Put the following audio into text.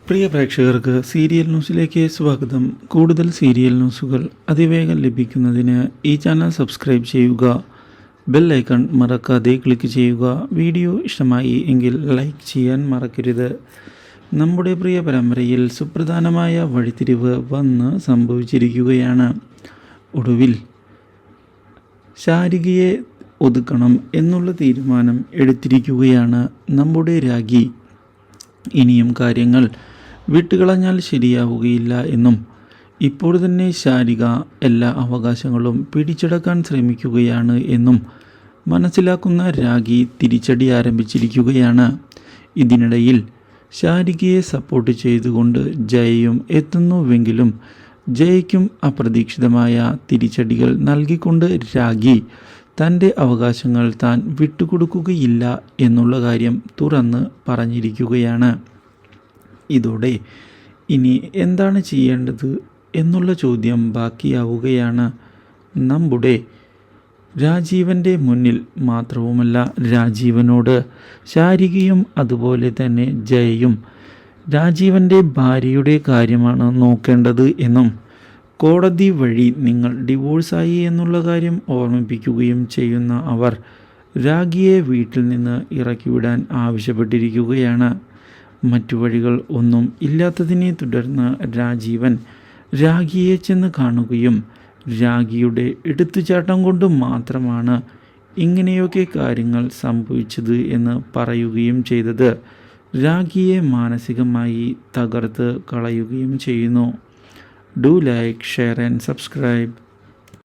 പ്രിയ പ്രേക്ഷകർക്ക് സീരിയൽ ന്യൂസിലേക്ക് സ്വാഗതം. കൂടുതൽ സീരിയൽ ന്യൂസുകൾ അതിവേഗം ലഭിക്കുന്നതിന് ഈ ചാനൽ സബ്സ്ക്രൈബ് ചെയ്യുക. ബെൽ ഐക്കൺ മറക്കാതെ ക്ലിക്ക് ചെയ്യുക. വീഡിയോ ഇഷ്ടമായി എങ്കിൽ ലൈക്ക് ചെയ്യാൻ മറക്കരുത്. നമ്മുടെ പ്രിയ പരമ്പരയിൽ സുപ്രധാനമായ വഴിത്തിരിവ് വന്ന് സംഭവിച്ചിരിക്കുകയാണ്. ഒടുവിൽ ശാരികയെ ഒതുക്കണം എന്നുള്ള തീരുമാനം എടുത്തിരിക്കുകയാണ് നമ്മുടെ രാഗി. ഇനിയും കാര്യങ്ങൾ വിട്ടുകളഞ്ഞാൽ ശരിയാവുകയില്ല എന്നും ഇപ്പോൾ തന്നെ ശാരിക എല്ലാ അവകാശങ്ങളും പിടിച്ചെടുക്കാൻ ശ്രമിക്കുകയാണ് എന്നും മനസ്സിലാക്കുന്ന രാഗി തിരിച്ചടി ആരംഭിച്ചിരിക്കുകയാണ്. ഇതിനിടയിൽ ശാരികയെ സപ്പോർട്ട് ചെയ്തുകൊണ്ട് ജയയും എത്തുന്നുവെങ്കിലും ജയയ്ക്കും അപ്രതീക്ഷിതമായ തിരിച്ചടികൾ നൽകിക്കൊണ്ട് രാഗി തൻ്റെ അവകാശങ്ങൾ താൻ വിട്ടുകൊടുക്കുകയില്ല എന്നുള്ള കാര്യം തുറന്ന് പറഞ്ഞിരിക്കുകയാണ്. ഇതോടെ ഇനി എന്താണ് ചെയ്യേണ്ടത് എന്നുള്ള ചോദ്യം ബാക്കിയാവുകയാണ്. നമ്മുടെ രാജീവൻ്റെ മുന്നിൽ മാത്രവുമല്ല, രാജീവനോട് ശാരികയും അതുപോലെ തന്നെ ജയയും രാജീവൻ്റെ ഭാര്യയുടെ കാര്യമാണ് നോക്കേണ്ടത് എന്നും കോടതി വഴി നിങ്ങൾ ഡിവോഴ്സായി എന്നുള്ള കാര്യം ഓർമ്മിപ്പിക്കുകയും ചെയ്യുന്ന അവർ രാഗിയെ വീട്ടിൽ നിന്ന് ഇറക്കിവിടാൻ ആവശ്യപ്പെട്ടിരിക്കുകയാണ്. മറ്റു വഴികൾ ഒന്നും ഇല്ലാത്തതിനെ തുടർന്ന് രാജീവൻ രാഗിയെ ചെന്ന് കാണുകയും രാഗിയുടെ എടുത്തുചാട്ടം കൊണ്ട് മാത്രമാണ് ഇങ്ങനെയൊക്കെ കാര്യങ്ങൾ സംഭവിച്ചത് എന്ന് പറയുകയും ചെയ്തത് രാഗിയെ മാനസികമായി തകർത്ത് കളയുകയും ചെയ്യുന്നു. Do like, share and subscribe.